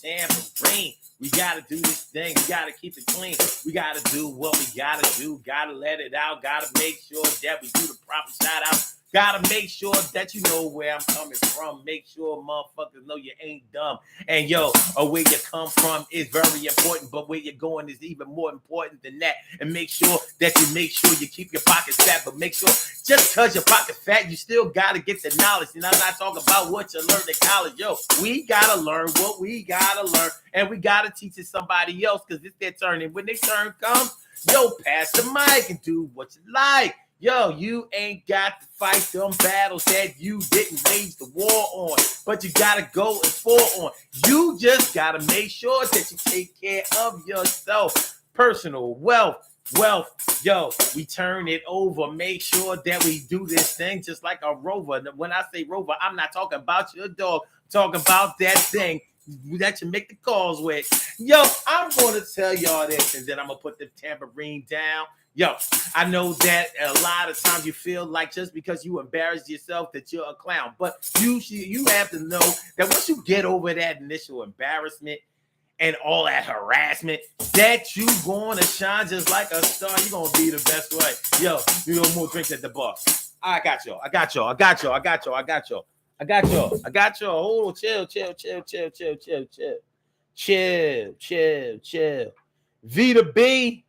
tambourine. We gotta do this thing. We gotta keep it clean. We gotta do what we gotta do. Gotta let it out. Gotta make sure that we do the proper shout out. Gotta make sure that you know where I'm coming from. Make sure motherfuckers know you ain't dumb. And where you come from is very important, but where you're going is even more important than that. And make sure you keep your pockets fat, but make sure just because your pocket's fat, you still gotta get the knowledge. And I'm not talking about what you learned in college. We gotta learn what we gotta learn, and we gotta teach it somebody else because it's their turn. And when their turn comes, pass the mic and do what you like. You ain't got to fight them battles that you didn't wage the war on, but you gotta go and fall on. You just gotta make sure that you take care of yourself. Personal wealth, we turn it over. Make sure that we do this thing just like a rover. When I say rover, I'm not talking about your dog. I'm talking about that thing that you make the calls with. I'm going to tell y'all this, and then I'm going to put the tambourine down. Yo, I know that a lot of times you feel like just because you embarrass yourself that you're a clown, but you have to know that once you get over that initial embarrassment and all that harassment, that you gonna shine just like a star. You gonna be the best way. Yo, you know more drinks at the bar. I got y'all. I got y'all. I got y'all. I got y'all. I got y'all. I got y'all. I got y'all. Hold on. Chill. V to B.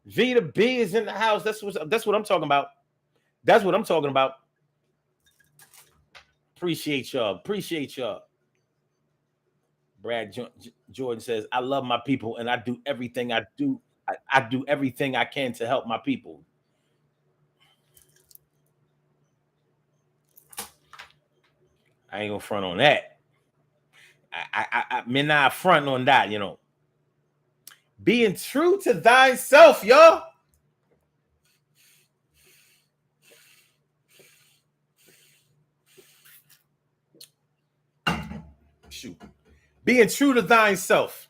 V to B is in the house. That's what I'm talking about. That's what I'm talking about. Appreciate y'all. Appreciate y'all. Brad Jordan says, I love my people and I do everything I do. I do everything I can to help my people. I ain't gonna front on that. I may not front on that, you know. Being true to thyself, y'all. Shoot. Being true to thyself.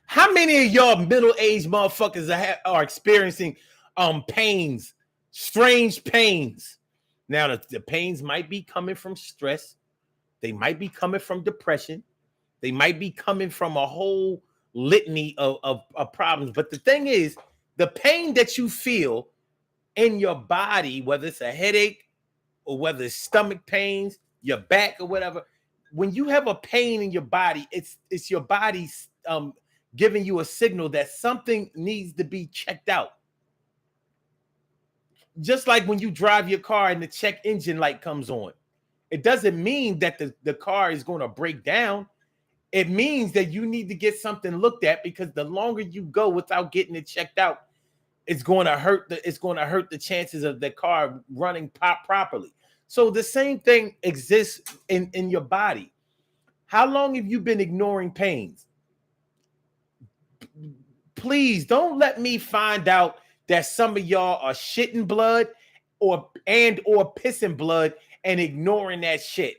How many of y'all middle-aged motherfuckers are experiencing pains, strange pains? Now, the pains might be coming from stress. They might be coming from depression. They might be coming from a whole litany of problems. But the thing is, the pain that you feel in your body, whether it's a headache or whether it's stomach pains, your back or whatever, when you have a pain in your body, it's your body giving you a signal that something needs to be checked out. Just like when you drive your car and the check engine light comes on, it doesn't mean that the car is going to break down. It means that you need to get something looked at, because the longer you go without getting it checked out, it's going to hurt the chances of the car running properly. So the same thing exists in your body. How long have you been ignoring pains? Please don't let me find out that some of y'all are shitting blood or pissing blood and ignoring that shit.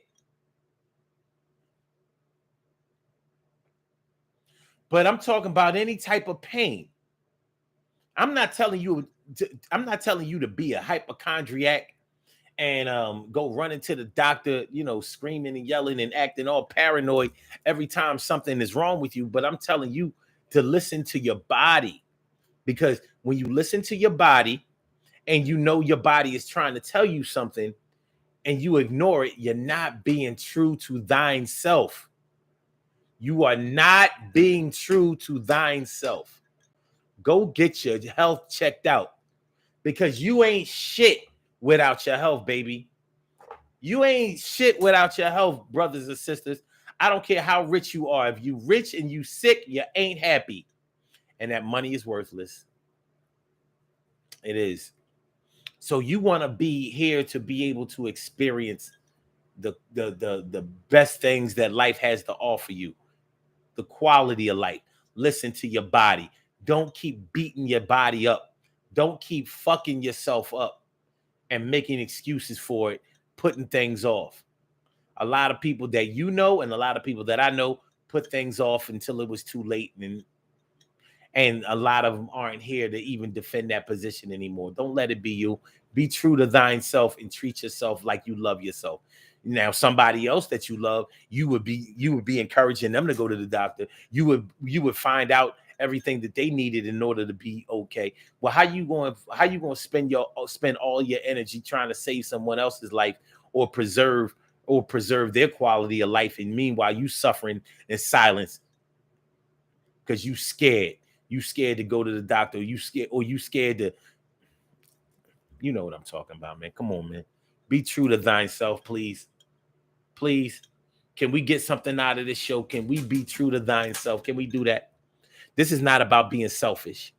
But I'm talking about any type of pain. I'm not telling you to be a hypochondriac and go running to the doctor, screaming and yelling and acting all paranoid every time something is wrong with you. But I'm telling you to listen to your body, because when you listen to your body and your body is trying to tell you something and you ignore it, you're not being true to thine self. You are not being true to thine self. Go get your health checked out, because you ain't shit without your health, baby. You ain't shit without your health, brothers and sisters. I don't care how rich you are. If you rich and you sick, you ain't happy. And that money is worthless. It is. So you want to be here to be able to experience the best things that life has to offer you. The quality of life. Listen to your body. Don't keep beating your body up. Don't keep fucking yourself up and making excuses for it, putting things off. A lot of people that and a lot of people that I know put things off until it was too late, and a lot of them aren't here to even defend that position anymore. Don't let it be you. Be true to thine self and treat yourself like you love yourself. Now, somebody else that you love, you would be encouraging them to go to the doctor. You would find out everything that they needed in order to be okay. Well, how you going to spend all your energy trying to save someone else's life or preserve their quality of life, and meanwhile you suffering in silence because you scared to go to the doctor, you scared to, you know what I'm talking about, man. Come on, man. Be true to thine self, please. Please. Can we get something out of this show? Can we be true to thine self? Can we do that? This is not about being selfish.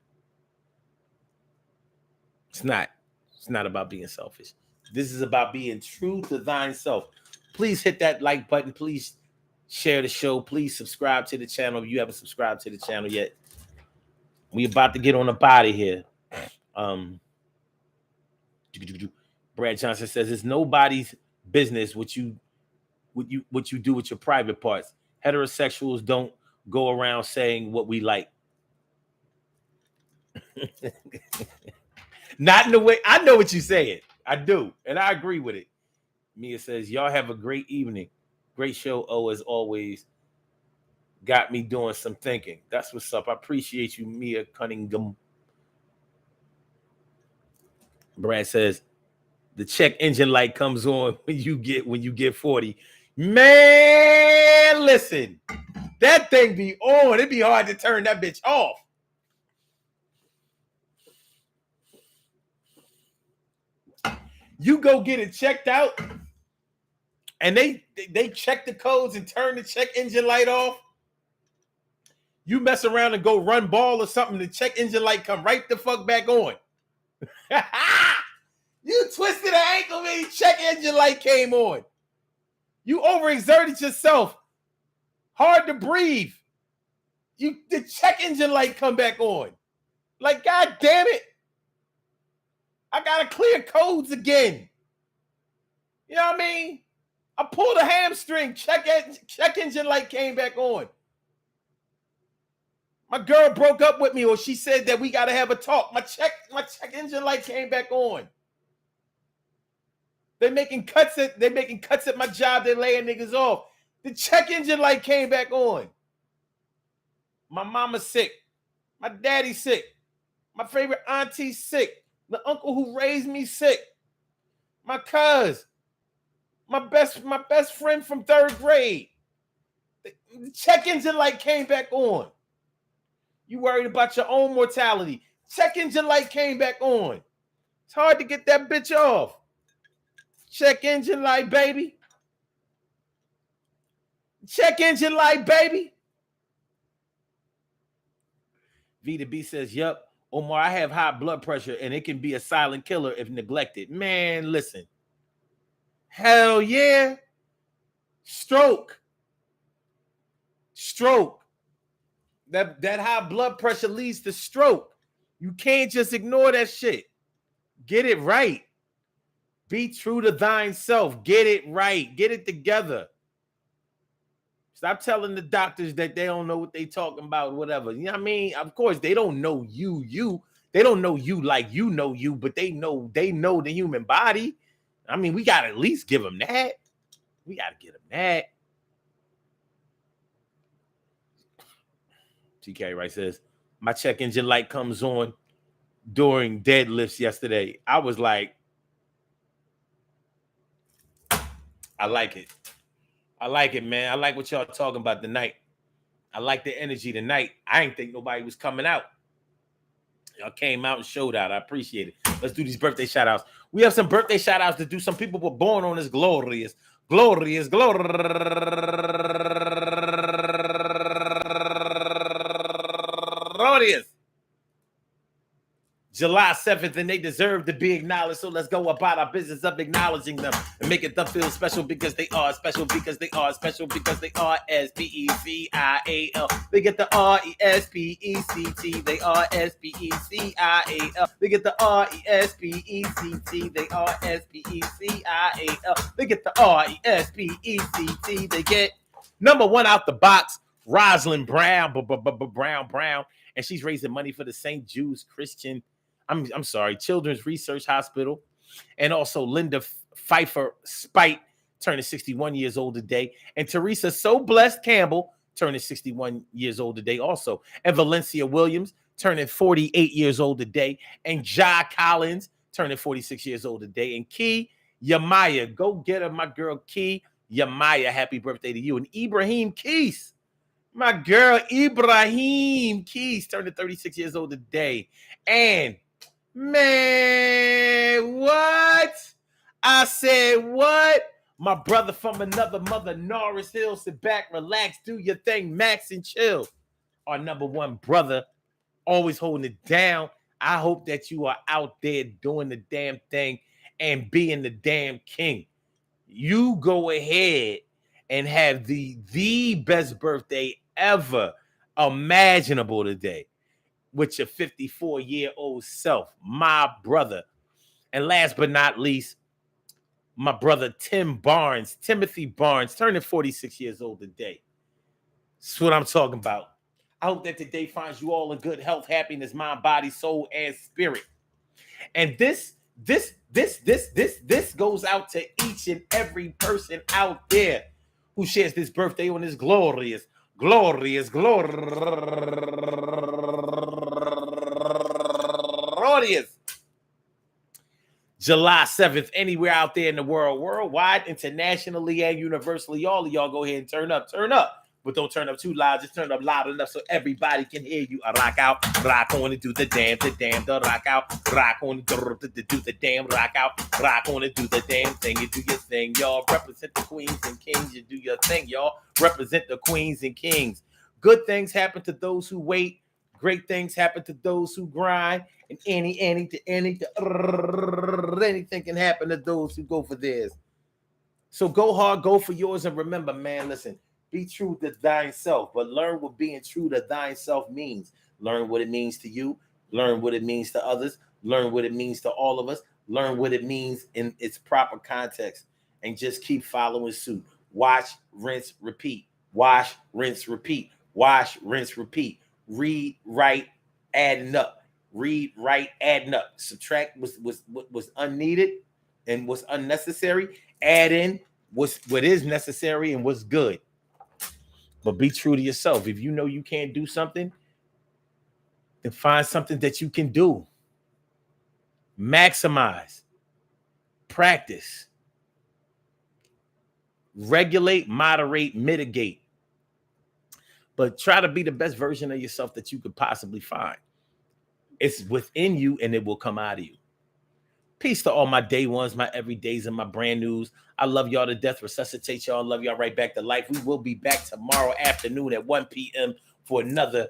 It's not about being selfish. This is about being true to thine self. Please hit that like button. Please share the show. Please subscribe to the channel if you haven't subscribed to the channel yet. We about to get on the body here. Brad Johnson says it's nobody's business what you do with your private parts. Heterosexuals don't go around saying what we like. Not in the way I know what you're saying. I do, and I agree with it. Mia says, "Y'all have a great evening. Great show. Oh, as always, got me doing some thinking. That's what's up. I appreciate you, Mia Cunningham." Brad says, "The check engine light comes on when you get 40. Man, listen, that thing be on. It'd be hard to turn that bitch off. You go get it checked out, and they check the codes and turn the check engine light off. You mess around and go run ball or something, the check engine light come right the fuck back on. You twisted an ankle, man. Check engine light came on. You overexerted yourself. Hard to breathe. The check engine light come back on. Like, God damn it. I gotta clear codes again. You know what I mean? I pulled a hamstring. Check engine light came back on. My girl broke up with me, or she said that we gotta have a talk. My check engine light came back on. They making cuts at my job. They're laying niggas off. The check engine light came back on. My mama's sick. My daddy's sick. My favorite auntie's sick. The uncle who raised me sick. My cuz. My best friend from 3rd grade. The check engine light came back on. You worried about your own mortality. Check engine light came back on. It's hard to get that bitch off. Check engine light, baby. Check engine light, baby. V to B says, "Yup, Omar, I have high blood pressure and it can be a silent killer if neglected." Man, listen. Hell yeah. Stroke. That high blood pressure leads to stroke. You can't just ignore that shit. Get it right. Be true to thine self. Get it right. Get it together. Stop telling the doctors that they don't know what they talking about, whatever. You know what I mean? Of course, they don't know you. They don't know you like you know you, but they know the human body. I mean, we got to at least give them that. We got to get them that. TK Wright says, "My check engine light comes on during deadlifts yesterday." I was like, I like it. I like it, man. I like what y'all talking about tonight. I like the energy tonight. I ain't think nobody was coming out. Y'all came out and showed out. I appreciate it. Let's do these birthday shout outs. We have some birthday shout outs to do. Some people were born on this glorious July 7th, and they deserve to be acknowledged. So let's go about our business of acknowledging them and making them feel special because they are special, because they are special, because they are SPECIAL. They get the RESPECT. They are SPECIAL. They get the RESPECT. They are SPECIAL. They get the RESPECT. They get number one out the box, Rosalind Brown, Brown, and she's raising money for the St. Jude's Christian, I'm sorry, Children's Research Hospital, and also Linda Pfeiffer Spite turning 61 years old today, and Teresa So Blessed Campbell turning 61 years old today also, and Valencia Williams turning 48 years old today, and Ja Collins turning 46 years old today, and Key Yamaya, go get her, my girl Key Yamaya, happy birthday to you, and Ibrahim Keys, my girl Ibrahim Keys turning 36 years old today. And man, what? I said what? My brother from another mother, Norris Hill, sit back, relax, do your thing, Max and chill. Our number one brother, always holding it down. I hope that you are out there doing the damn thing and being the damn king. You go ahead and have the best birthday ever imaginable today with your 54-year-old self, my brother. And last but not least, my brother Timothy Barnes, turning 46 years old today. That's what I'm talking about. I hope that today finds you all in good health, happiness, mind, body, soul, and spirit. And this goes out to each and every person out there who shares this birthday on this glorious July 7th, anywhere out there in the world, worldwide, internationally, and universally. All of y'all go ahead and turn up. But don't turn up too loud. Just turn up loud enough so everybody can hear you. Rock out, rock on and do the damn, the rock out, rock on and do the damn, rock out, rock on and do the damn thing. You do your thing, y'all. Represent the queens and kings. You do your thing, y'all. Represent the queens and kings. Good things happen to those who wait. Great things happen to those who grind. And anything can happen to those who go for theirs. So go hard, go for yours, and remember, man, listen, be true to thine self, but learn what being true to thine self means. Learn what it means to you. Learn what it means to others. Learn what it means to all of us. Learn what it means in its proper context, and just keep following suit. Watch, rinse, repeat. Wash, rinse, repeat. Wash, rinse, repeat. Read, write, adding up. Read, write, adding up. Subtract was unneeded and was unnecessary. Add in what is necessary and what's good. But be true to yourself. If you know you can't do something, then find something that you can do. Maximize. Practice. Regulate, moderate, mitigate. But try to be the best version of yourself that you could possibly find. It's within you and it will come out of you. Peace to all my day ones, my everydays, and my brand news. I love y'all to death. Resuscitate y'all. Love y'all right back to life. We will be back tomorrow afternoon at 1 p.m. for another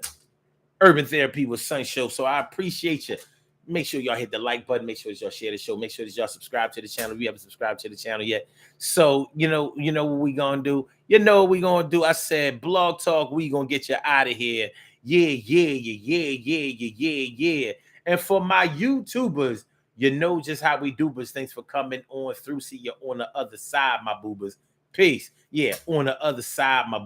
Urban Therapy with Sun show. So I appreciate you. Make sure y'all hit the like button. Make sure that y'all share the show. Make sure that y'all subscribe to the channel if you haven't subscribed to the channel yet. So, you know what we going to do. You know what we going to do. I said, Blog Talk, we going to get you out of here. Yeah. And for my YouTubers, you know just how we do, but thanks for coming on through. See you on the other side, my boobers. Peace. Yeah, on the other side, my